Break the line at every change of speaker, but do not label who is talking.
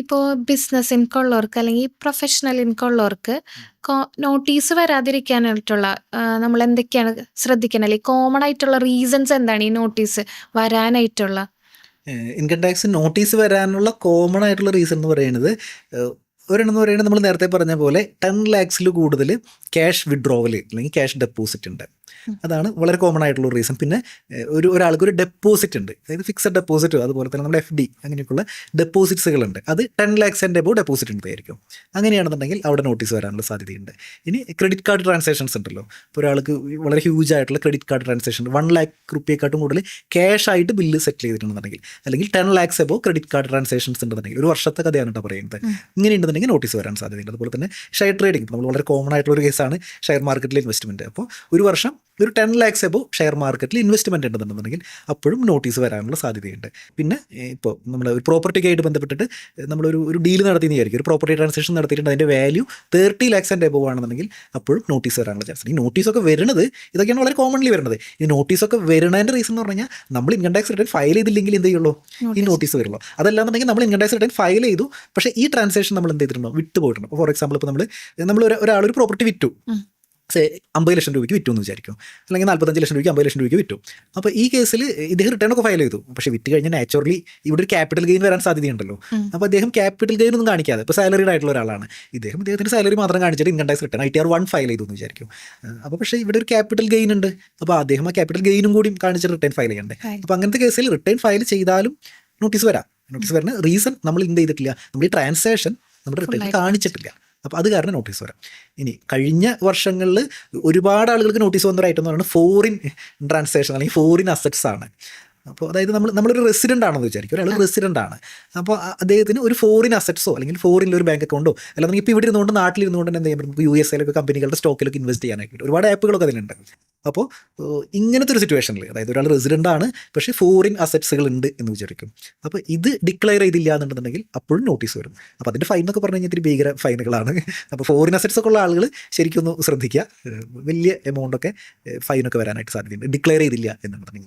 ഇപ്പോൾ business income ഉള്ളവർക്ക് അല്ലെങ്കിൽ പ്രൊഫഷണൽ ഇൻകം ഉള്ളവർക്ക് നോട്ടീസ് വരാതിരിക്കാനായിട്ടുള്ള നമ്മൾ എന്തൊക്കെയാണ് ശ്രദ്ധിക്കണം, അല്ലെങ്കിൽ കോമൺ ആയിട്ടുള്ള റീസൺസ് എന്താണ് ഈ നോട്ടീസ് വരാനായിട്ടുള്ള?
ഇൻകം ടാക്സ് നോട്ടീസ് വരാനുള്ള കോമൺ ആയിട്ടുള്ള റീസൺ എന്ന് പറയുന്നത് ഒരെണ്ണം എന്ന് പറയുന്നത് നമ്മൾ നേരത്തെ പറഞ്ഞ പോലെ 10 lakhs കൂടുതൽ ക്യാഷ് വിഡ്രോവൽ അല്ലെങ്കിൽ ക്യാഷ് ഡെപ്പോസിറ്റ് ഉണ്ട്. അതാണ് വളരെ കോമൺ ആയിട്ടുള്ള റീസൺ. പിന്നെ ഒരാൾക്ക് ഒരു ഡെപ്പോസിറ്റ് ഉണ്ട്, അതായത് ഫിക്സഡ് ഡെപ്പോസിറ്റോ അതുപോലെ തന്നെ നമ്മുടെ FD അങ്ങനെയൊക്കെയുള്ള ഡെപ്പോസിറ്റ്സുകളുണ്ട്. അത് 10 lakhs ഡെപ്പോസിറ്റ് ഉണ്ടായിരിക്കും. അങ്ങനെയാണെന്നുണ്ടെങ്കിൽ അവിടെ നോട്ടീസ് വരാനുള്ള സാധ്യതയുണ്ട്. ഇനി ക്രെഡിറ്റ് കാർഡ് ട്രാൻസാക്ഷൻസ് ഉണ്ടല്ലോ. ഇപ്പോൾ ഒരാൾക്ക് വളരെ ഹ്യൂജ് ആയിട്ടുള്ള ക്രെഡിറ്റ് കാർഡ് ട്രാൻസാക്ഷൻ 1 lakh റുപ്പിയെക്കാട്ടും കൂടുതൽ ക്യാഷ് ആയിട്ട് ബില്ല് സെറ്റിൽ ചെയ്തിട്ടുണ്ടെന്നുണ്ടെങ്കിൽ, അല്ലെങ്കിൽ 10 lakhs ക്രെഡിറ്റ് കാർഡ് ട്രാൻസാക്ഷൻസ് ഉണ്ടെന്നുണ്ടെങ്കിൽ, ഒരു വർഷത്തെ കഥയാണ് കേട്ടോ പറയുന്നത്, ഇങ്ങനെ ഉണ്ടെന്നുണ്ടെങ്കിൽ നോട്ടീസ് വരാൻ സാധ്യതയുണ്ട്. അതുപോലെ തന്നെ ഷെയർ ട്രേഡിംഗ് നമ്മൾ വളരെ കോമൺ ആയിട്ടുള്ള ഒരു കേസാണ് ഷെയർ മാർക്കറ്റിലെ ഇൻവെസ്റ്റ്മെൻറ്റ്. അപ്പോൾ ഒരു വർഷം ഒരു 10 lakhs ഷെയർ മാർക്കറ്റിൽ ഇൻവെസ്റ്റ്മെൻറ്റ് ഉണ്ടെന്നുണ്ടെങ്കിൽ അപ്പോഴും നോട്ടീസ് വരാനുള്ള സാധ്യതയുണ്ട്. പിന്നെ ഇപ്പോൾ നമ്മൾ ഒരു പ്രോപ്പർട്ടിക്കായിട്ട് ബന്ധപ്പെട്ടിട്ട് നമ്മളൊരു ഡീൽ നടത്തിയെന്ന് വിചാരിക്കും, ഒരു പ്രോപ്പർട്ടി ട്രാൻസാക്ഷൻ നടത്തിയിട്ടുണ്ട്, അതിൻ്റെ വാല്യൂ 30 lakhs ആണെന്നുണ്ടെങ്കിൽ അപ്പോഴും നോട്ടീസ് വരാനുള്ള ചാൻസ്. ഈ നോട്ടീസൊക്കെ വരുന്നത് ഇതൊക്കെയാണ് വളരെ കോമൺലി വരുന്നത്. ഈ നോട്ടീസൊക്കെ വരുന്നതിൻ്റെ റീസൺ എന്ന് പറഞ്ഞാൽ നമ്മൾ ഇൻകം ടാക്സ് റിട്ടേൺ ഫയൽ ചെയ്തില്ലെങ്കിൽ എന്ത് ചെയ്യുള്ളൂ, ഈ നോട്ടീസ് വരുള്ളൂ. അതല്ലാന്നുണ്ടെങ്കിൽ നമ്മൾ ഇൻകം ടാക്സ് റിട്ടേൺ ഫയൽ ചെയ്തു, പക്ഷേ ഈ ട്രാൻസാക്ഷൻ നമ്മൾ എന്ത് ചെയ്തിട്ടുണ്ടോ, വിട്ടു പോയിട്ടുണ്ട്. ഫോർ എക്സാമ്പിൾ ഇപ്പോൾ നമ്മൾ ഒരാളൊരു പ്രോപ്പർട്ടി വിറ്റു, 50 ലക്ഷം രൂപയ്ക്ക് വിറ്റു എന്ന് വിചാരിക്കും, അല്ലെങ്കിൽ 45 ലക്ഷം രൂപയ്ക്ക് 50 ലക്ഷം രൂപയ്ക്ക് വിറ്റു. അപ്പോൾ ഈ കേസിൽ ഇദ്ദേഹം റിട്ടേൺ ഒക്കെ ഫയൽ ചെയ്തു, പക്ഷേ വിറ്റ് കഴിഞ്ഞാൽ നാച്ചുറലി ഇവിടെ ഒരു ക്യാപിറ്റൽ ഗെയിൻ വരാൻ സാധ്യതയുണ്ടല്ലോ. അപ്പോൾ അദ്ദേഹം ക്യാപിറ്റൽ ഗെയിൻ ഒന്നും കാണിക്കാതെ, ഇപ്പോൾ സാലറീഡ് ആയിട്ടുള്ള ഒരാളാണ്, ഇദ്ദേഹത്തിൻ്റെ സാലറി മാത്രം കാണിച്ചിട്ട് income tax return ITR 1 file ചെയ്തു എന്ന് വിചാരിക്കും. അപ്പോൾ പക്ഷേ ഇവിടെ ഒരു ക്യാപിറ്റൽ ഗെയിൻ ഉണ്ട്, അപ്പോൾ അദ്ദേഹം ആ ക്യാപിറ്റൽ ഗെയിനും കൂടി കാണിച്ചിട്ട് റിട്ടേൺ ഫയൽ ചെയ്യണ്ടേ. അപ്പോൾ അങ്ങനത്തെ കേസിൽ റിട്ടേൺ ഫയൽ ചെയ്താലും നോട്ടീസ് വരാം. നോട്ടീസ് വരുന്ന റീസൺ നമ്മൾ എന്ത് ചെയ്തിട്ടില്ല, നമ്മൾ ഈ ട്രാൻസാക്ഷൻ നമ്മുടെ റിട്ടേൺ കാണിച്ചിട്ടില്ല. അപ്പോൾ അത് കാരണം നോട്ടീസ് വരാം. ഇനി കഴിഞ്ഞ വർഷങ്ങളിൽ ഒരുപാട് ആളുകൾക്ക് നോട്ടീസ് വന്നൊരു ഐറ്റം എന്ന് പറയുന്നത് ഫോറിൻ ട്രാൻസാക്ഷൻ അല്ലെങ്കിൽ ഫോറിൻ അസറ്റ്സ് ആണ്. അപ്പോൾ അതായത് നമ്മളൊരു റെസിഡൻ്റ് ആണെന്ന് വിചാരിക്കും, ഒരാൾ റെസിഡൻ്റ് ആണ്, അപ്പോൾ അദ്ദേഹത്തിന് ഒരു ഫോറിൻ അസറ്റ്സോ അല്ലെങ്കിൽ ഫോറിനിൽ ഒരു ബാങ്ക് അക്കൗണ്ടോ അല്ലെങ്കിൽ ഇപ്പോൾ ഇവിടെ ഇരുന്നുകൊണ്ട് നാട്ടിലിരുന്നുകൊണ്ട് തന്നെ എന്ത് ചെയ്യാൻ പറ്റും, USA കമ്പനികളുടെ സ്റ്റോക്കിലൊക്കെ ഇൻവെസ്റ്റ് ചെയ്യാനായിട്ട് ഒരുപാട് ആപ്പുകളൊക്കെ അതിലുണ്ട്. അപ്പോൾ ഇങ്ങനത്തെ ഒരു സിറ്റുവേഷനിൽ, അതായത് ഒരാൾ റെസിഡൻ്റ് ആണ് പക്ഷേ ഫോറിൻ അസറ്റ്സുകൾ ഉണ്ട് എന്ന് വിചാരിക്കും, അപ്പോൾ ഇത് ഡിക്ലെയർ ചെയ്തില്ല എന്നുണ്ടെന്നുണ്ടെങ്കിൽ അപ്പോഴും നോട്ടീസ് വരും. അപ്പോൾ അതിൻ്റെ ഫൈൻ എന്നൊക്കെ പറഞ്ഞു കഴിഞ്ഞാൽ ഇത്തിരി ഭീകര ഫൈനുകളാണ്. അപ്പോൾ ഫോറിൻ അസറ്റ്സ് ഒക്കെ ഉള്ള ആളുകൾ ശരിക്കും ഒന്ന് ശ്രദ്ധിക്കുക, വലിയ എമൗണ്ടൊക്കെ ഫൈനൊക്കെ വരാനായിട്ട് സാധ്യതയുണ്ട് ഡിക്ലെയർ ചെയ്തില്ല എന്നുണ്ടെങ്കിൽ.